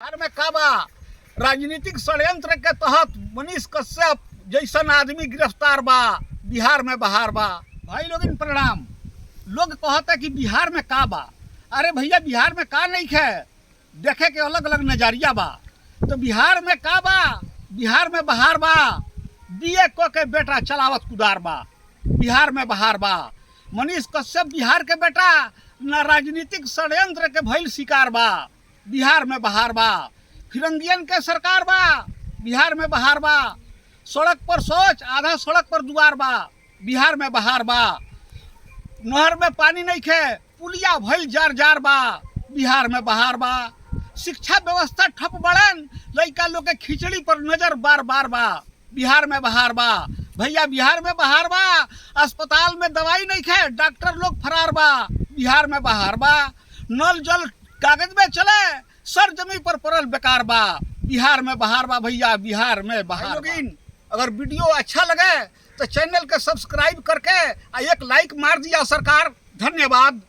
बिहार में का बा राजनीतिक षड्यंत्र के तहत मनीष कश्यप जैसन आदमी गिरफ्तार बा। बिहार में बहार बा। भाई लोग इन प्रणाम। लोग कहता कि बिहार में का बा। अरे भैया बिहार में का नहीं है, देखे के अलग अलग नजरिया बा। तो बिहार में का बा, बिहार में बहार बा। बीए को के बेटा चलावत कुदार बा। बिहार में बहार बा। मनीष कश्यप बिहार के बेटा न राजनीतिक षड्यंत्र के भइल शिकार बा। बिहार में बहार बा। फिरंगियन के सरकार बा। बिहार में बहार बा। सड़क पर शौच, आधा सड़क पर दुआर बा। बिहार में बहार बा। नहर में पानी नहीं खे, पुलिया भइल जार जार बा। बिहार में बहार बा। शिक्षा व्यवस्था ठप बढ़न, लड़का लोग के खिचड़ी पर नजर बार बार बा। बिहार में बहार बा। भैया बिहार में बहार बा। अस्पताल में दवाई नहीं खे, डॉक्टर लोग फरार बा। बिहार में बहार बा। नल जल कागज में चले, सर जमी पर पड़ल बेकार बा। बिहार में बहार बा भैया, बिहार में बहार बा। अगर वीडियो अच्छा लगे तो चैनल के सब्सक्राइब करके एक लाइक मार दिया सरकार। धन्यवाद।